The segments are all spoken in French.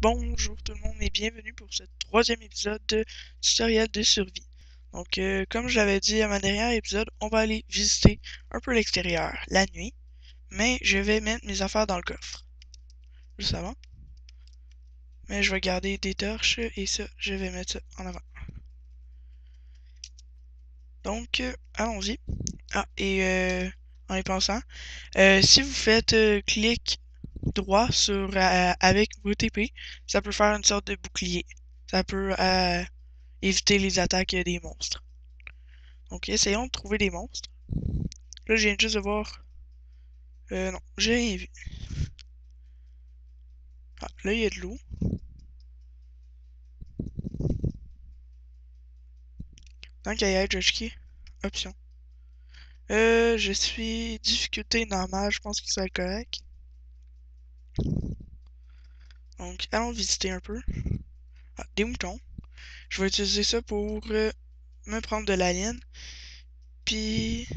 Bonjour tout le monde et bienvenue pour ce troisième épisode de tutoriel de survie. Donc, comme je l'avais dit à ma dernière épisode, on va aller visiter un peu l'extérieur la nuit, mais je vais mettre mes affaires dans le coffre, juste avant. Mais je vais garder des torches et ça, je vais mettre ça en avant. Donc, allons-y. Ah, et en y pensant, si vous faites clic droit sur avec vos TP, ça peut faire une sorte de bouclier. Ça peut éviter les attaques des monstres. Donc essayons de trouver des monstres. Là, je viens juste de voir. Non, j'ai rien vu. Ah, là, il y a de l'eau. Tant qu'à y être, je vais checker. Option. Je suis difficulté normale, je pense que ça va être correct. Donc, allons visiter un peu. Ah, des moutons. Je vais utiliser ça pour me prendre de la laine. Puis,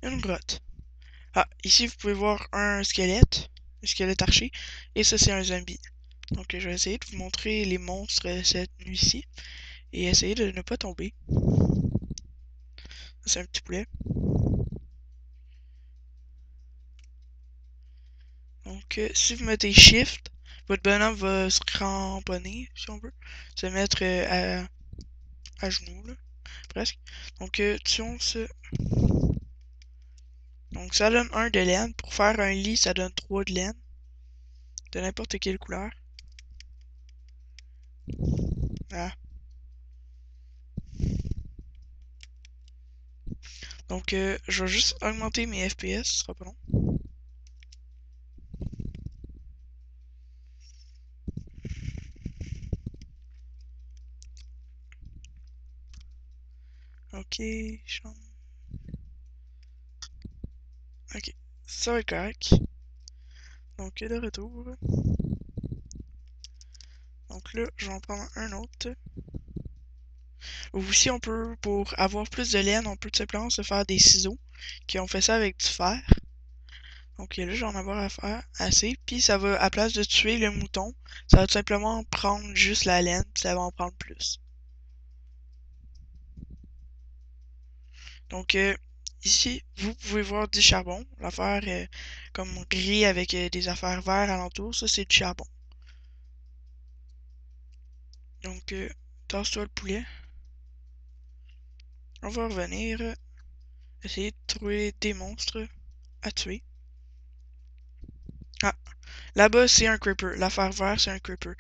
une grotte. Ah, ici, vous pouvez voir un squelette archer. Et ça, c'est un zombie. Donc, je vais essayer de vous montrer les monstres cette nuit-ci. Et essayer de ne pas tomber. C'est un petit poulet. Donc, si vous mettez Shift, votre bonhomme va se cramponner, si on veut. Se mettre à genoux, là, presque. Donc, tuons ce. Donc, ça donne 1 de laine. Pour faire un lit, ça donne 3 de laine. De n'importe quelle couleur. Ah. Donc, je vais juste augmenter mes FPS, ce sera pas long. Ok, chambre. Ok, ça va être correct. Donc, de retour. Donc là, je vais en prendre un autre. Aussi, on peut, pour avoir plus de laine, on peut tout simplement se faire des ciseaux, qui ont fait ça avec du fer. Donc là, je vais en avoir à faire assez. Puis ça va, à place de tuer le mouton, ça va tout simplement prendre juste la laine, puis ça va en prendre plus. Donc ici, vous pouvez voir du charbon. L'affaire comme gris avec des affaires vertes alentour, ça c'est du charbon. Donc tasse-toi le poulet. On va revenir essayer de trouver des monstres à tuer. Ah, là-bas, c'est un creeper. L'affaire verte, c'est un creeper.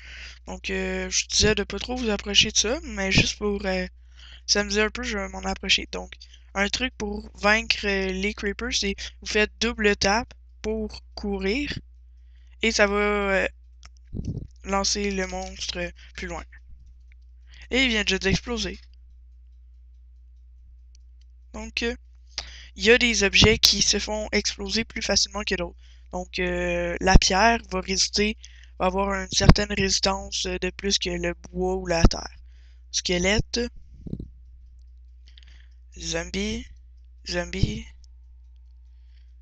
Donc, je disais de pas trop vous approcher de ça, mais juste pour s'amuser un peu, je vais m'en approcher. Donc, un truc pour vaincre les creepers, c'est vous faites double tap pour courir et ça va lancer le monstre plus loin. Et il vient déjà d'exploser. Donc, il y a des objets qui se font exploser plus facilement que d'autres. Donc, la pierre va résister, va avoir une certaine résistance de plus que le bois ou la terre. Squelette, zombie, zombie.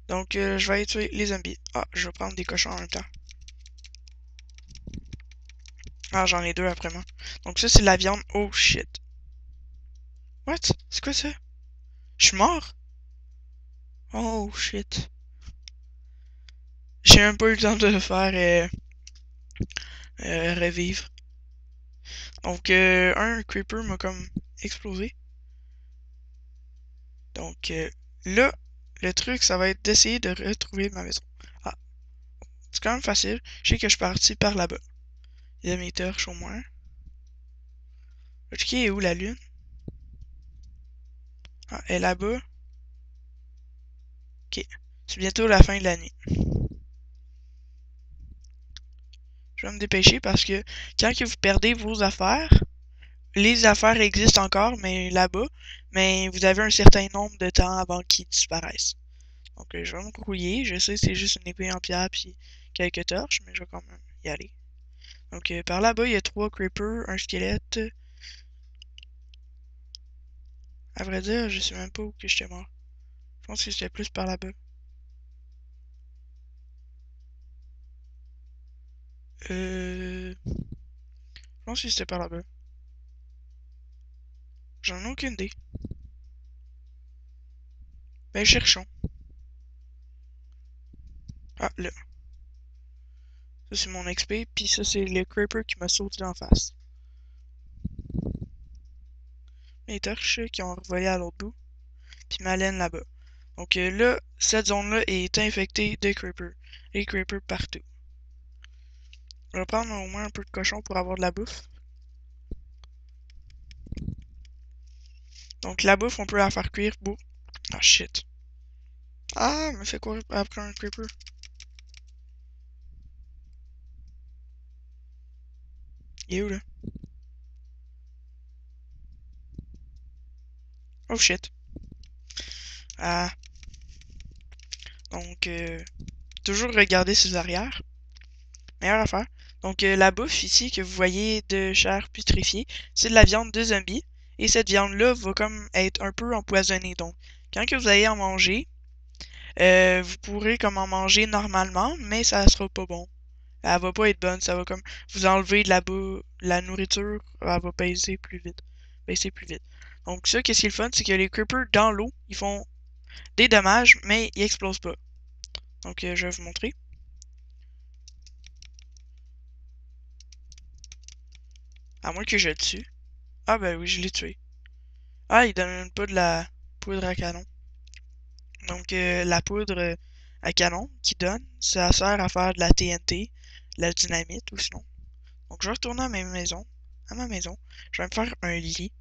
Donc, je vais aller tuer les zombies. Ah, je vais prendre des cochons en même temps. Ah, j'en ai deux après moi. Donc, ça, c'est de la viande. Oh shit. What? C'est quoi ça? Je suis mort? Oh shit. J'ai même pas eu le temps de le faire revivre. Donc, un creeper m'a comme explosé. Donc, là, le truc, ça va être d'essayer de retrouver ma maison. Ah, c'est quand même facile. Je sais que je suis parti par là-bas. Il y a mes torches au moins. Ok, est où la lune? Ah, elle est là-bas. Ok. C'est bientôt la fin de la nuit. Je vais me dépêcher parce que quand que vous perdez vos affaires, les affaires existent encore, mais là-bas, mais vous avez un certain nombre de temps avant qu'ils disparaissent. Donc, je vais me grouiller. Je sais que c'est juste une épée en pierre puis quelques torches, mais je vais quand même y aller. Donc, par là-bas, il y a 3 creepers, un squelette. À vrai dire, je sais même pas où que j'étais mort. Je pense que c'était plus par là-bas. Je pense que c'était par là-bas. J'en ai aucune idée. Ben, cherchons. Ah, là. Ça, c'est mon XP, puis ça, c'est le creeper qui m'a sauté en face. Les torches qui ont revolé à l'autre bout, puis ma laine là-bas. Donc là, cette zone-là est infectée de creepers. Les creepers partout. Je vais prendre au moins un peu de cochon pour avoir de la bouffe. Donc la bouffe, on peut la faire cuire. Boum. Ah shit. Ah, mais fait quoi après un creeper? Il est où là? Oh shit. Ah. Donc, toujours regarder ses arrières. Meilleure affaire. Donc, la bouffe ici que vous voyez de chair putréfiée, c'est de la viande de zombie. Et cette viande-là va comme être un peu empoisonnée. Donc, quand que vous allez en manger, vous pourrez comme en manger normalement, mais ça sera pas bon. Elle va pas être bonne. Ça va comme vous enlever de la nourriture, elle va baisser plus vite. Baisser plus vite. Donc, ça, qu'est-ce qui est le fun, c'est que les creepers dans l'eau, ils font des dommages, mais ils explosent pas. Donc, je vais vous montrer. À moins que je le tue. Ah ben oui, je l'ai tué. Ah, il donne même pas de la poudre à canon. Donc, la poudre à canon qu'il donne, ça sert à faire de la TNT, de la dynamite ou sinon. Donc, je vais retourner à ma maison. Je vais me faire un lit.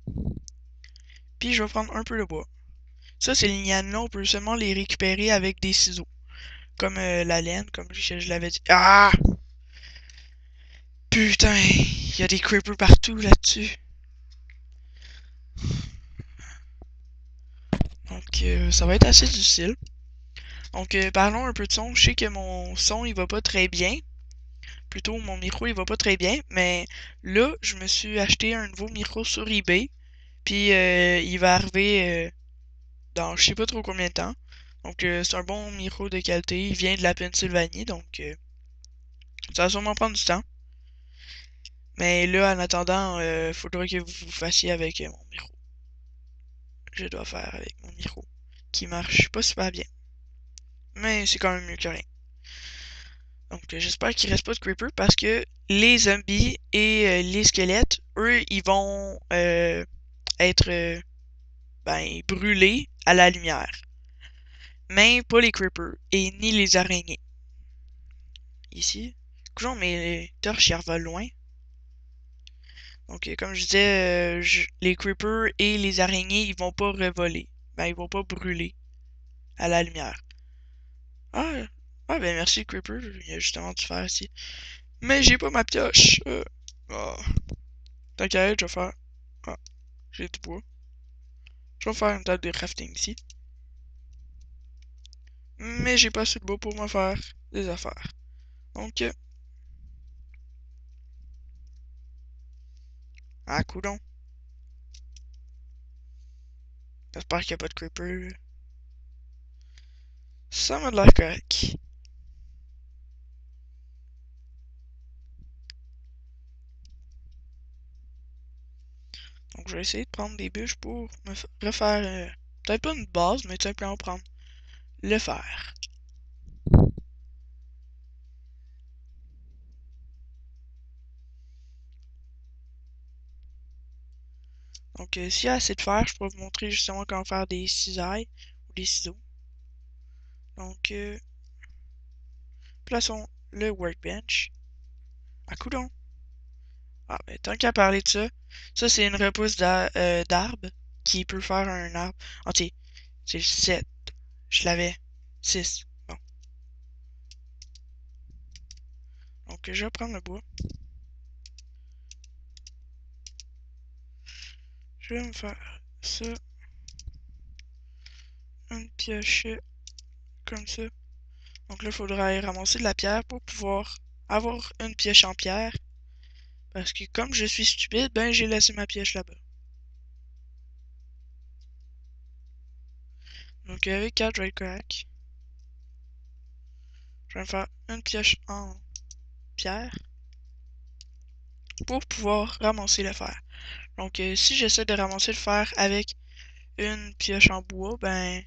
Puis, je vais prendre un peu de bois. Ça, ces lignanes-là, on peut seulement les récupérer avec des ciseaux. Comme la laine, comme je l'avais dit. Ah! Putain, il y a des creepers partout là-dessus. Donc, ça va être assez difficile. Donc, parlons un peu de son. Je sais que mon son, il va pas très bien. Plutôt, mon micro, il va pas très bien. Mais là, je me suis acheté un nouveau micro sur eBay. Puis, il va arriver dans je sais pas trop combien de temps. Donc, c'est un bon micro de qualité. Il vient de la Pennsylvanie. Donc, ça va sûrement prendre du temps. Mais là, en attendant, faudrait que vous fassiez avec mon micro. Je dois faire avec mon micro. Qui marche pas super bien. Mais c'est quand même mieux que rien. Donc j'espère qu'il reste pas de creeper parce que les zombies et les squelettes, eux, ils vont être ben, brûlés à la lumière. Mais pas les creepers et ni les araignées. Ici. Écoutons, mes torches y revolent loin. Donc comme je disais, les creepers et les araignées, ils vont pas revoler. Ben, ils vont pas brûler à la lumière. Ah, ah ben merci creeper, il y a justement du fer ici. Mais j'ai pas ma pioche. Oh. T'inquiète, je vais faire. Ah, j'ai du bois. Je vais faire une table de crafting ici. Mais j'ai pas assez de bois pour me faire des affaires. Donc, ah, coudon. J'espère qu'il n'y a pas de creeper. Ça m'a de l'air correct. Donc, je vais essayer de prendre des bûches pour me refaire. Peut-être pas une base, mais tout simplement prendre le fer. Donc, s'il y a assez de fer, je pourrais vous montrer justement comment faire des cisailles ou des ciseaux. Donc, plaçons le workbench. À coudon. Ah, ben, tant qu'à parler de ça, ça c'est une repousse d'arbre qui peut faire un arbre entier. C'est le 7. Je l'avais. 6. Bon. Donc, je vais prendre le bois. Je vais me faire ça. Une pioche comme ça. Donc là, il faudra aller ramasser de la pierre pour pouvoir avoir une pioche en pierre. Parce que comme je suis stupide, ben j'ai laissé ma pioche là-bas. Donc avec 4, je vais être correct. Je vais me faire une pioche en pierre. pour pouvoir ramasser le fer. Donc, si j'essaie de ramasser le fer avec une pioche en bois, ben,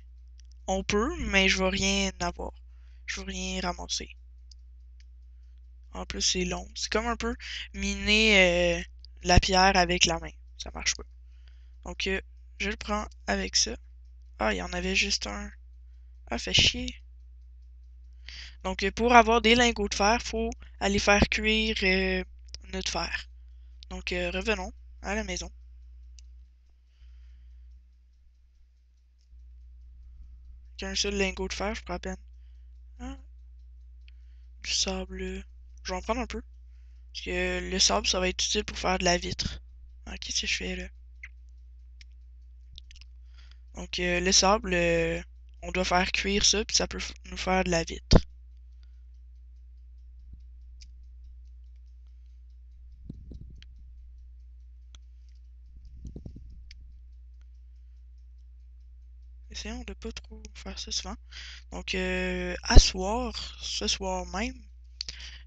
on peut, mais je vais rien avoir. Je vais rien ramasser. En plus, c'est long. C'est comme un peu miner la pierre avec la main. Ça marche pas. Donc, je le prends avec ça. Ah, il y en avait juste un. Ah, fait chier. Donc, pour avoir des lingots de fer, faut aller faire cuire notre fer. Donc, revenons à la maison. Qu'un seul lingot de fer, je prends à peine. Ah, du sable. Je vais en prendre un peu. Parce que le sable, ça va être utile pour faire de la vitre. Ah, qu'est-ce que je fais là? Donc, le sable, on doit faire cuire ça, puis ça peut nous faire de la vitre. Essayons de pas trop faire ça souvent. Donc, à soir, ce soir même,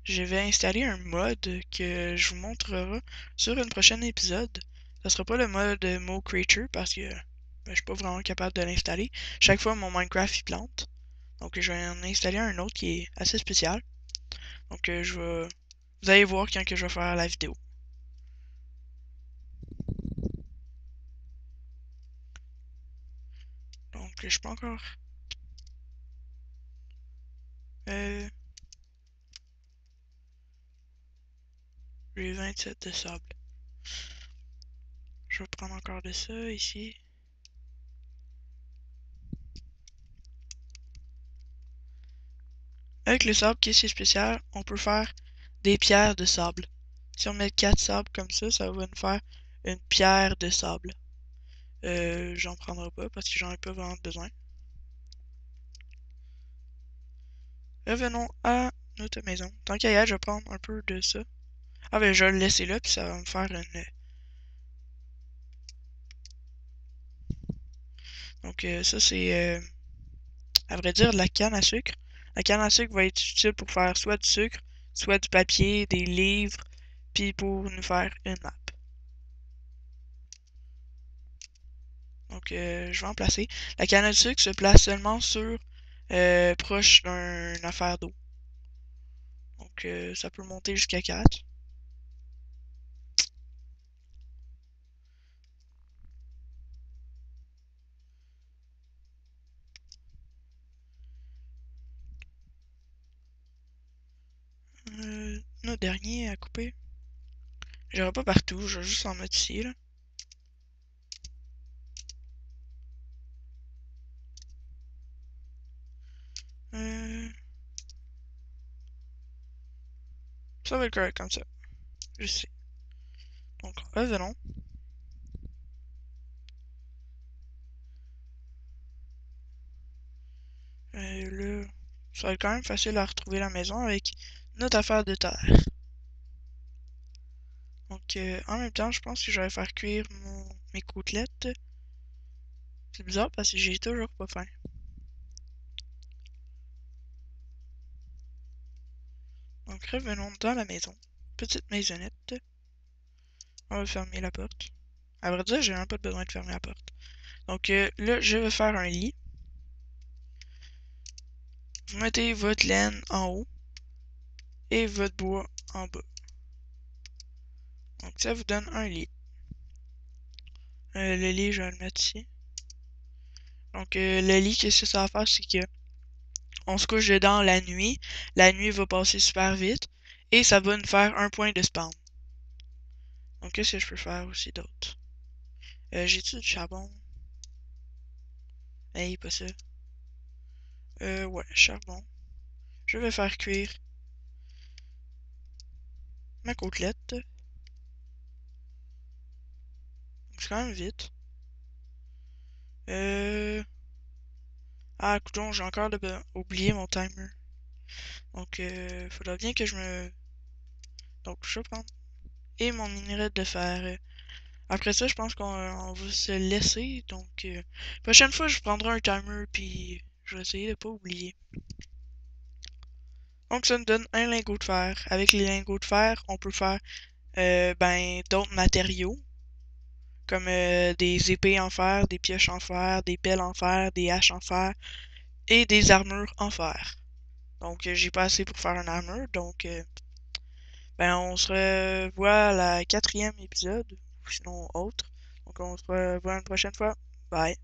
je vais installer un mode que je vous montrerai sur un prochain épisode. Ça sera pas le mode Mo Creature parce que je suis pas vraiment capable de l'installer. Chaque fois, mon Minecraft il plante. Donc, je vais en installer un autre qui est assez spécial. Donc, vous allez voir quand que je vais faire la vidéo. Donc, je suis pas encore. J'ai 27 de sable. Je vais prendre encore de ça ici. Avec le sable, qui est si spécial, on peut faire des pierres de sable. Si on met 4 sables comme ça va nous faire une pierre de sable. J'en prendrai pas parce que j'en ai pas vraiment besoin. Revenons à notre maison. Tant qu'à y être, je vais prendre un peu de ça. Ah ben je vais le laisser là, puis ça va me faire une. Donc ça c'est à vrai dire de la canne à sucre. La canne à sucre va être utile pour faire soit du sucre, soit du papier, des livres, puis pour nous faire une map. Donc je vais en placer. La canne à sucre se place seulement sur proche d'une affaire d'eau. Donc ça peut monter jusqu'à 4. Notre dernier à couper. J'irai pas partout, je vais juste en mettre ici là. Euh, Ça va être correct comme ça. Je sais. Donc revenons. Là, ça va être quand même facile à retrouver la maison avec notre affaire de terre. Donc en même temps, je pense que je vais faire cuire mes côtelettes. C'est bizarre parce que j'ai toujours pas faim. Donc revenons dans la maison. Petite maisonnette. On va fermer la porte. À vrai dire, j'ai même pas besoin de fermer la porte. Donc là, je vais faire un lit. Vous mettez votre laine en haut et votre bois en bas. Donc ça vous donne un lit. Le lit, je vais le mettre ici. Donc le lit, qu'est-ce que ça va faire, c'est que on se couche dedans la nuit. La nuit va passer super vite et ça va nous faire un point de spawn. Donc qu'est-ce que je peux faire aussi d'autre? J'ai-tu du charbon? Hey, pas ça. Ouais, charbon. Je vais faire cuire ma côtelette. C'est quand même vite. Ah, coudonc, j'ai encore oublié mon timer. Donc, faudra bien que je me. Donc, je vais prendre. Et mon minerai de fer. Après ça, je pense qu'on va se laisser. Donc, prochaine fois, je prendrai un timer. Puis, je vais essayer de pas oublier. Donc, ça nous donne un lingot de fer. Avec les lingots de fer, on peut faire ben, d'autres matériaux, comme des épées en fer, des pioches en fer, des pelles en fer, des haches en fer et des armures en fer. Donc, j'ai pas assez pour faire une armure, donc ben, on se revoit à la 4e épisode, ou sinon autre. Donc, on se revoit une prochaine fois. Bye.